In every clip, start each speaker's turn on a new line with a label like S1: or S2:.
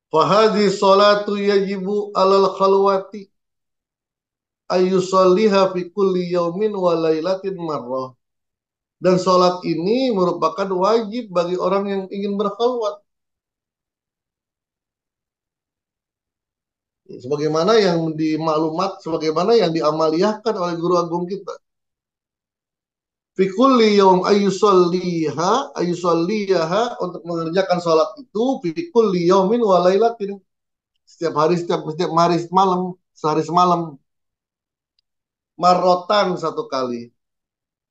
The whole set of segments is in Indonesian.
S1: Fahadhi salatu yajibu alal khalwati ayyusalliha fi kulli yaumin wa lailatin marrah. Dan sholat ini merupakan wajib bagi orang yang ingin berkhalwat. Sebagaimana yang dimaklumat, sebagaimana yang diamaliyahkan oleh guru agung kita. Fi kulli yaum ayyusalliha untuk mengerjakan sholat itu fi kulli yaumin wa lailatin. Setiap hari, setiap hari semalam, sehari semalam. Marrotan satu kali.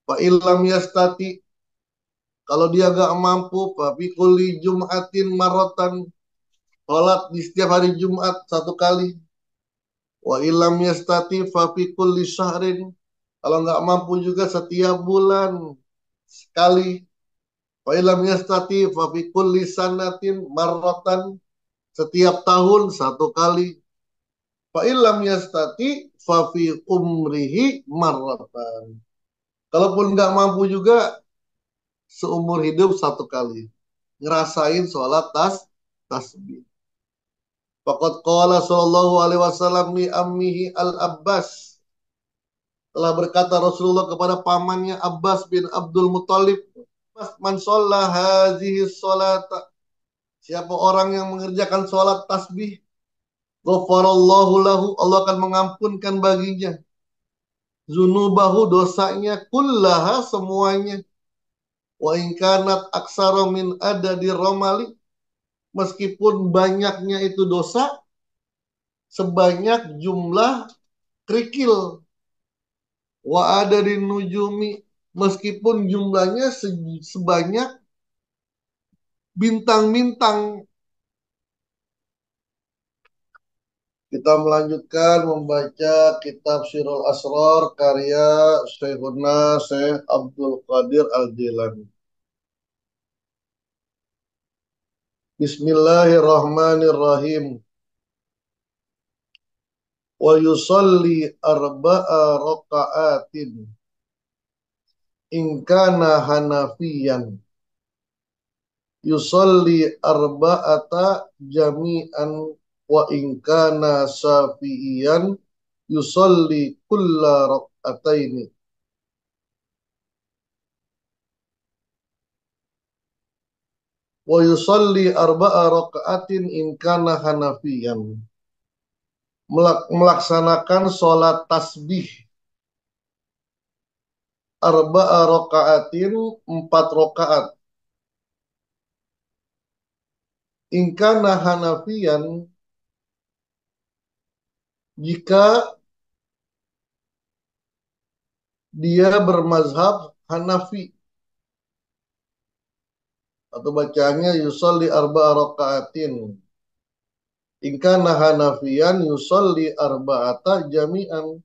S1: Fa illam yastati, kalau dia gak mampu, fa fi kulli jum'atin marrotan. Sholat di setiap hari Jumat satu kali. Wa ilam yastati fa fi kulli syahrin. Kalau nggak mampu juga setiap bulan sekali. Wa ilam yastati fa fi kulli sanatin marratan. Setiap tahun satu kali. Fa ilam yastati fa fi umrihi marratan. Kalaupun nggak mampu juga seumur hidup satu kali. Ngerasain sholat tasbih. Faqad qala sallallahu alaihi wasallam li ammihi al-Abbas. Telah berkata Rasulullah kepada pamannya Abbas bin Abdul Muthalib, man sholla hazihi sholata, siapa orang yang mengerjakan sholat tasbih, ghafarallahu lahu, Allah akan mengampunkan baginya zunubahu, dosanya, kullaha, semuanya, wa inkanat aksara min adadi romali, meskipun banyaknya itu dosa sebanyak jumlah kerikil, wa ada di nujumi, meskipun jumlahnya sebanyak bintang-bintang. Kita melanjutkan membaca kitab Sirul Asrar karya Syekhuna Syekh Abdul Qadir Al-Jilani. Bismillahirrahmanirrahim. Wa yusalli arba'a raka'atin in kana hanafiyan. Yusalli arba'ata jami'an wa in kana syafi'iyan yusalli kulla raka'ataini. Wa yusalli arba'a raka'atin in kana hanafiyan. Melaksanakan sholat tasbih arba'a raka'atin, 4 rakaat. In kana hanafiyan, jika dia bermazhab Hanafi, atau bacanya yusalli arba'a raka'atin. In kana hanafiyan yusalli arba'ata jami'an.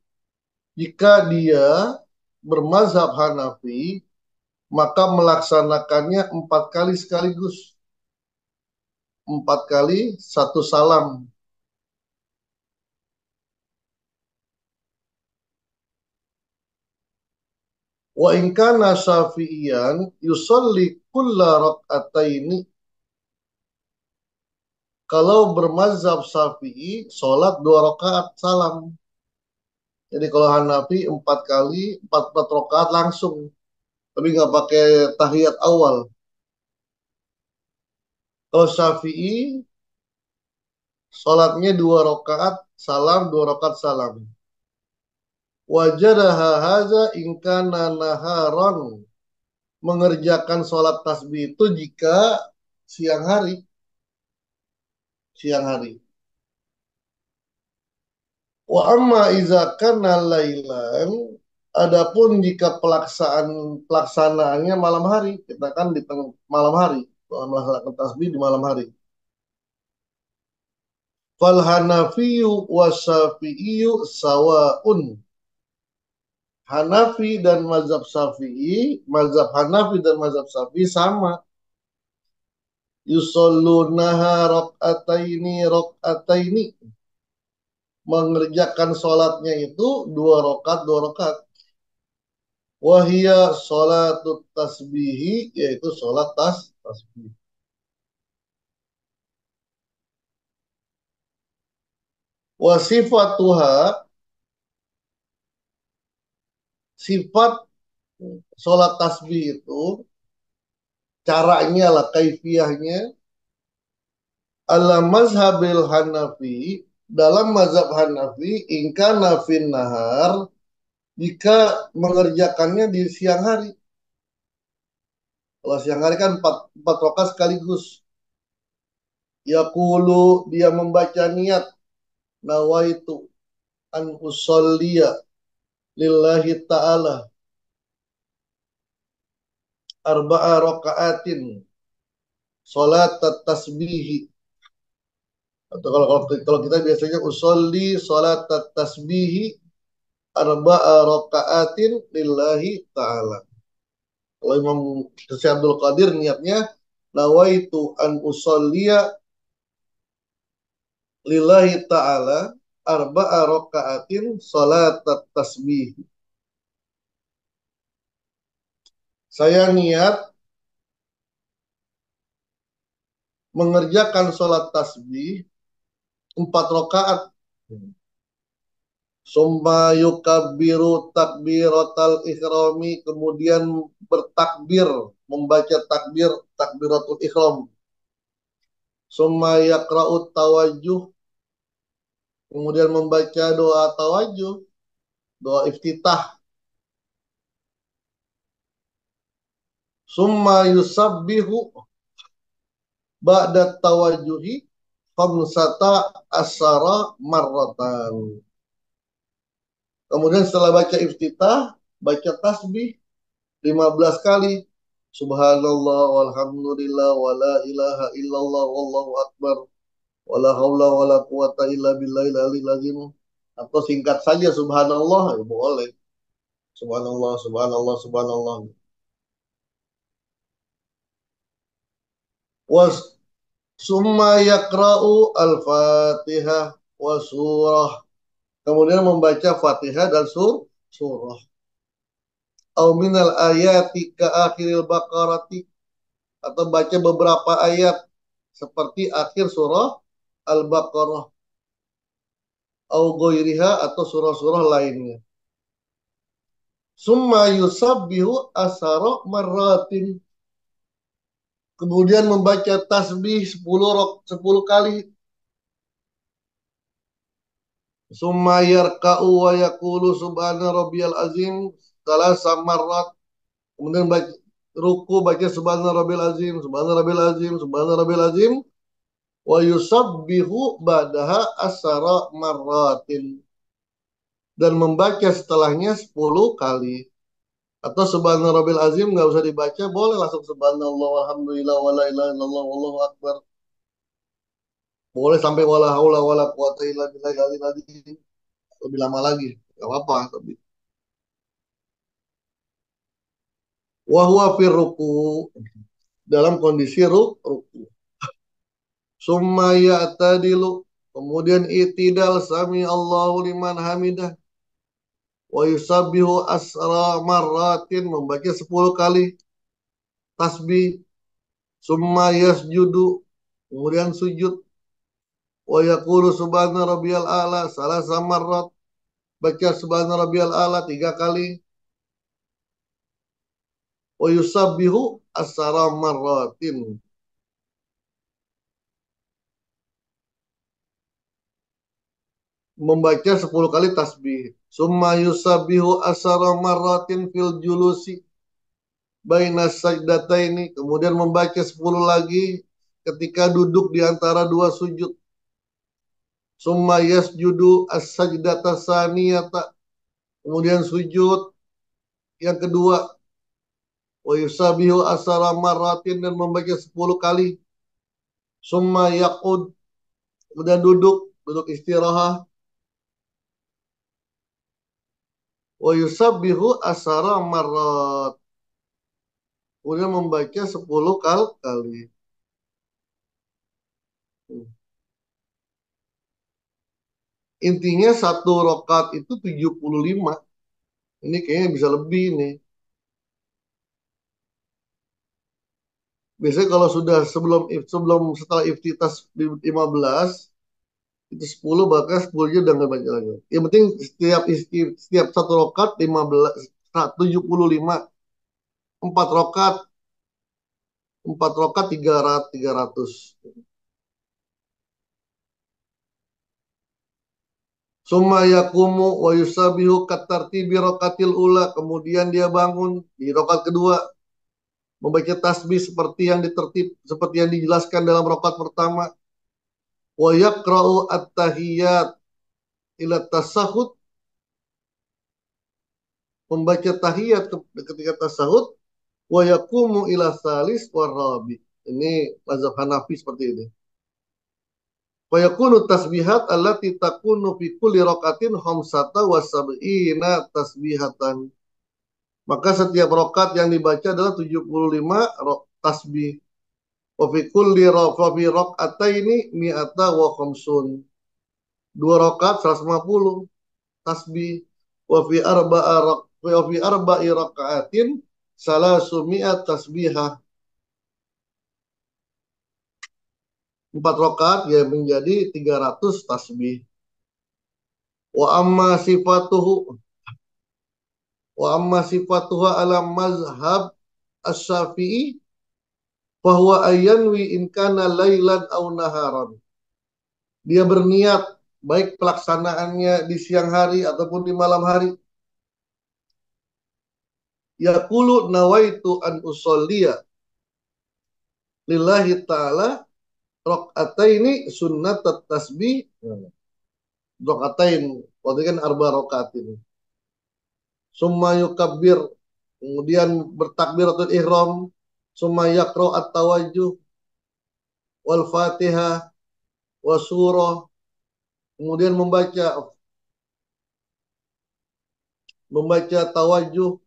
S1: Jika dia bermazhab Hanafi, maka melaksanakannya 4 kali sekaligus. 4 kali satu salam. Wa in kana syafi'iyan yusalli kulla raka'ataini. Kalau bermazhab Syafi'i, sholat 2 rakaat salam. Jadi kalau Hanafi 4 kali, 4 rakaat langsung. Tapi nggak pakai tahiyat awal. Kalau Syafi'i, sholatnya 2 rakaat salam, 2 rakaat salam. Wajadaha haza ingkana naharon. Mengerjakan sholat tasbih itu jika siang hari. Siang hari. Wa amma iza kana lailan, adapun jika pelaksanaannya malam hari, kita kan di malam hari, melaksanakan tasbih di malam hari. Fal Hanafiyu wa Syafi'iyu sawaun. Hanafi dan mazhab Syafi'i, mazhab Hanafi dan mazhab Syafi'i sama. Yusollunaha rok'ataini rok'ataini. Mengerjakan sholatnya itu 2 rakaat 2 rakaat. Wahia sholatut tasbihi, yaitu sholat tasbih. Wasifatuha, sifat sholat tasbih itu, caranya lah, kaifiyahnya, ala mazhabil Hanafi, dalam mazhab Hanafi, ingka nafin nahar, jika mengerjakannya di siang hari. Kalau siang hari kan empat rakaat sekaligus. Yaqulu, dia membaca niat, nawaitu an usolliya lillahi ta'ala arba'a rakaatin salat tasbihi, atau kalau kita biasanya usolli salat tasbihi arba'a rakaatin lillahi ta'ala. Kalau Imam Syekh Abdul Qadir niatnya nawaitu an usolliya lillahi ta'ala arba'a rakaatin salat tasbih. Saya niat mengerjakan sholat tasbih 4 rakaat. Summa yukabbiru takbiratal ikhrami, kemudian bertakbir, membaca takbir, takbiratul ikhram. Summa yakra'ut tawajuh, kemudian membaca doa tawajuh, doa iftitah. Summa yusabbihu ba'da tawajuhi khamsata asyara marratan. Kemudian setelah baca iftitah, baca tasbih 15 kali. Subhanallah walhamdulillah wala ilaha illallah wallahu akbar wala haula wala quwata illa billahil aliyil azim. Atau singkat saja subhanallah, ya boleh. Subhanallah, subhanallah, subhanallah. Was summa yakra'u al-fatihah wa surah. Kemudian membaca Fatihah dan surah. Au minal ayati ka akhiril baqarati, atau baca beberapa ayat seperti akhir surah Al-Baqarah, au ghairiha, atau surah-surah lainnya. Summa yusabbihu asara marratin, kemudian membaca tasbih 10 kali. Summa yarka'u wa yaqulu subhana rabbiyal azim salasa marrat, kemudian baca ruku, baca subhana rabbil azim, subhana rabbil azim, subhana rabbil azim, wa yusabbihu ba'daha asara marratin, dan membaca setelahnya 10 kali. Atau subhana rabbil azim nggak usah dibaca, boleh langsung subhanallah walhamdulillah wala ilaha illallah wallahu akbar. Boleh sampai wala haula wala quwata illa billahil aliyil azim, lebih lama lagi nggak apa-apa. Tapi wa huwa fir ruku, dalam kondisi ruku. Summa ya'tadilu, kemudian itidal, sami Allahu liman hamidah, wa yusabbihu asra marratin, membaca 10 kali tasbih. Summa yasjudu, kemudian sujud, wa yaqulu subhana rabbiyal a'la salasa marrat, baca subhana rabbiyal a'la 3 kali. Wa yusabbihu asra marratin, membaca 10 kali tasbih. Summa yusabbihu asra marratin fil julusi baina sajdataini, kemudian membaca 10 lagi ketika duduk di antara dua sujud. Summa yasjudu as-sajdata saniyata, kemudian sujud yang kedua. Wa yusabihu asara marratin, dan membaca 10 kali. Summa yaqud, kemudian duduk istirahat. Wa yusabihu asara marrat, kemudian membaca 10 kali. Intinya satu rokat itu 75. Ini kayaknya bisa lebih nih. Biasanya kalau sudah sebelum setelah iftitah 15, Itu 10, bahkan 10 udah nggak baca lagi. Yang penting setiap satu rokat 15, 75. Empat rokat, empat rokat 300. Summa yakumu wa yusabihu katartibi rokatil ula. Kemudian dia bangun di rokat kedua, membaca tasbih seperti yang dijelaskan dalam rokat pertama. Wa yakra'u at-tahiyat ila tasahud, membaca tahiyat ketika tasahud. Wa yakumu ila salis wa rabi. Ini mazhab Hanafi seperti ini. Wa yakunu tasbihat allati takunu fi kulli rakatin khamsata wa sab'ina tasbihatan. Maka setiap rokat yang dibaca adalah 75 tasbih. Wa fi kulli rakataini mi'ata wa khamsun. Dua rokat 150 tasbih. Wa fi arba'i rakaatin salasumi'at tasbihah. Empat rokat ya menjadi 300 tasbih. Wa amma sifatuhu wa amma sifatuha ala mazhab asy-Syafi'i bahwa ayanwi in kana lailan aw naharan. Dia berniat baik pelaksanaannya di siang hari ataupun di malam hari. Yaqulu nawaitu an usolliya lillahi ta'ala rakaataini sunnat tasbih. Rakaatain, waktu kan arba rakaatin. Summa yukabbir, kemudian bertakbiratul ihram. Summa yaqra at-tawajjuh wal fatihah wa surah, kemudian membaca tawajjuh,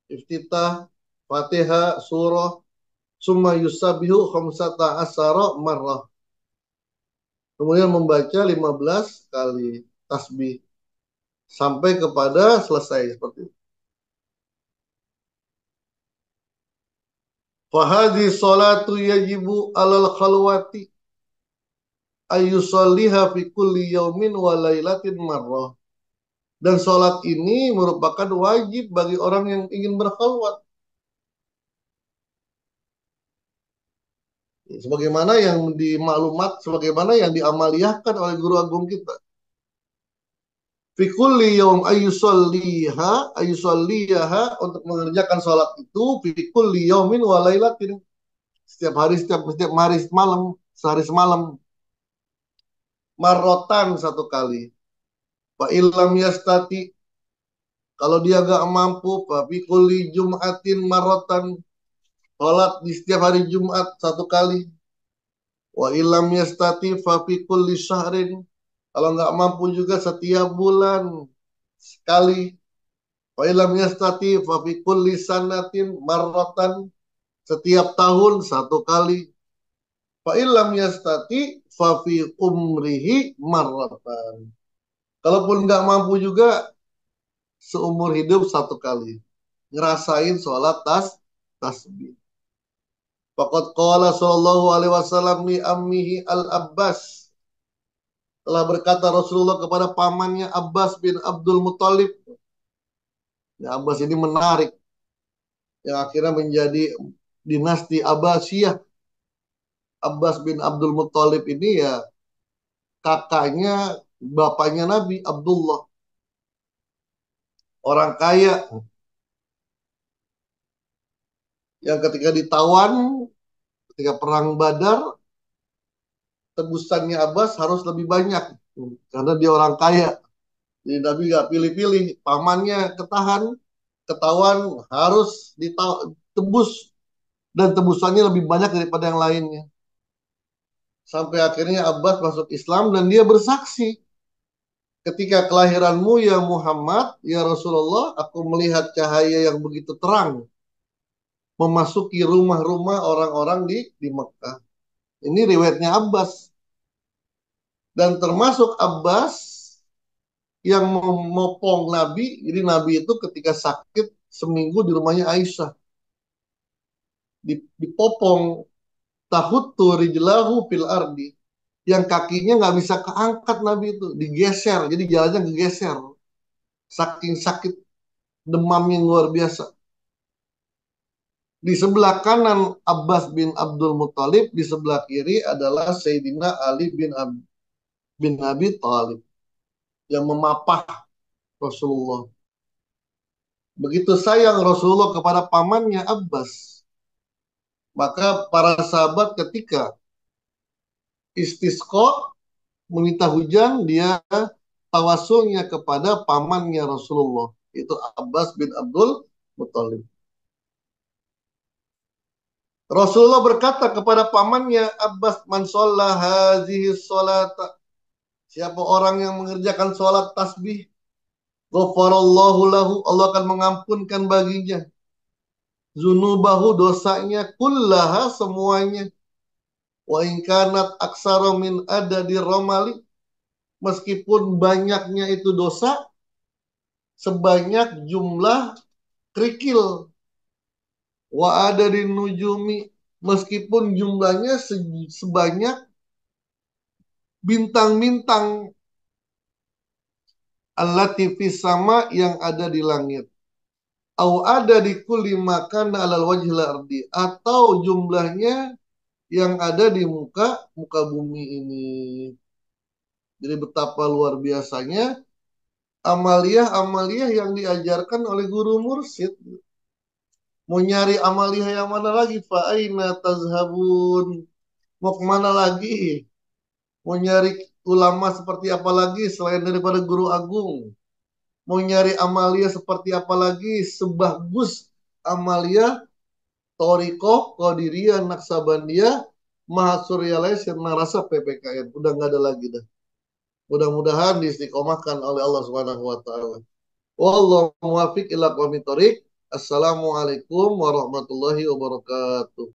S1: iftitah, fatihah, surah. Summa yusabbihu khamsata asara marrah, kemudian membaca 15 kali tasbih sampai kepada selesai seperti itu. Fahadhi salatu yajibu alal khalwati ayyusalliha fi kulli yaumin wa lailatin marrah. Dan sholat ini merupakan wajib bagi orang yang ingin berkhalwat. Sebagaimana yang sebagaimana yang diamaliyahkan oleh guru agung kita. Fi kulli yaum ayyusalliha untuk mengerjakan sholat itu fi kulli yaumin wa lailatin. Setiap hari, setiap hari semalam, sehari semalam. Marrotan satu kali. Fa illam yastati, kalau dia gak mampu, fa fi kulli jum'atin marrotan. Sholat di setiap hari Jumat satu kali. Wa illam yastati fa fi kulli syahrin. Kalau nggak mampu juga setiap bulan sekali. Wa illam yastati fa fi kulli sanatin marratan. Setiap tahun satu kali. Fa illam yastati fa fi umrihi marratan. Kalaupun nggak mampu juga seumur hidup satu kali. Ngerasain sholat tasbih. Faqad qala sallallahu alaihi wasallam li ammihi al-Abbas. Telah berkata Rasulullah kepada pamannya Abbas bin Abdul Muthalib. Ya, Abbas ini menarik. Yang akhirnya menjadi dinasti Abbasiyah. Abbas bin Abdul Muthalib ini ya kakaknya bapaknya Nabi Abdullah. Orang kaya yang ketika ditawan, ketika perang Badar, tebusannya Abbas harus lebih banyak. Karena dia orang kaya. Jadi Nabi gak pilih-pilih. Pamannya ketahuan harus ditebus. Dan tebusannya lebih banyak daripada yang lainnya. Sampai akhirnya Abbas masuk Islam dan dia bersaksi. Ketika kelahiranmu ya Muhammad, ya Rasulullah, aku melihat cahaya yang begitu terang. Memasuki rumah-rumah orang-orang di Mekah. Ini riwayatnya Abbas. Dan termasuk Abbas yang memopong Nabi. Jadi Nabi itu ketika sakit seminggu di rumahnya Aisyah. Dipopong tahuttu rijlahu fil ardi. yang kakinya nggak bisa keangkat Nabi itu, digeser, jadi jalannya geser, saking sakit demam yang luar biasa. Di sebelah kanan Abbas bin Abdul Muthalib, di sebelah kiri adalah Sayyidina Ali bin Abi Thalib yang memapah Rasulullah. Begitu sayang Rasulullah kepada pamannya Abbas, maka para sahabat ketika istisqa meminta hujan, dia tawasulnya kepada pamannya Rasulullah, itu Abbas bin Abdul Muthalib. Rasulullah berkata kepada pamannya Abbas, man sholla hazihi sholata, siapa orang yang mengerjakan sholat tasbih, ghafarallahu lahu, Allah akan mengampunkan baginya zunubahu, dosanya, kullaha, semuanya, wa inkanat aksara min adadi romali, meskipun banyaknya itu dosa sebanyak jumlah kerikil, wa ada di nujumi, meskipun jumlahnya sebanyak bintang-bintang, allati fis sama, yang ada di langit, au ada di kulli makan alal wajhil ardi, atau jumlahnya yang ada di muka muka bumi ini. Jadi betapa luar biasanya amaliyah-amaliyah yang diajarkan oleh guru mursyid. Mau nyari amaliyah yang mana lagi? Fa'aina tazhabun. Mau kemana lagi? Mau nyari ulama seperti apa lagi selain daripada guru agung? Mau nyari amaliyah seperti apa lagi sebagus amaliyah Torikoh, Qadiriyah, Naksabandiyah, Mahasuriyalais, Rasa PPKN? Udah nggak ada lagi dah. Mudah-mudahan diistiqomahkan oleh Allah Subhanahu wa taala. Wallahu muwaffiq ila aqwamit thoriq. Assalamualaikum warahmatullahi wabarakatuh.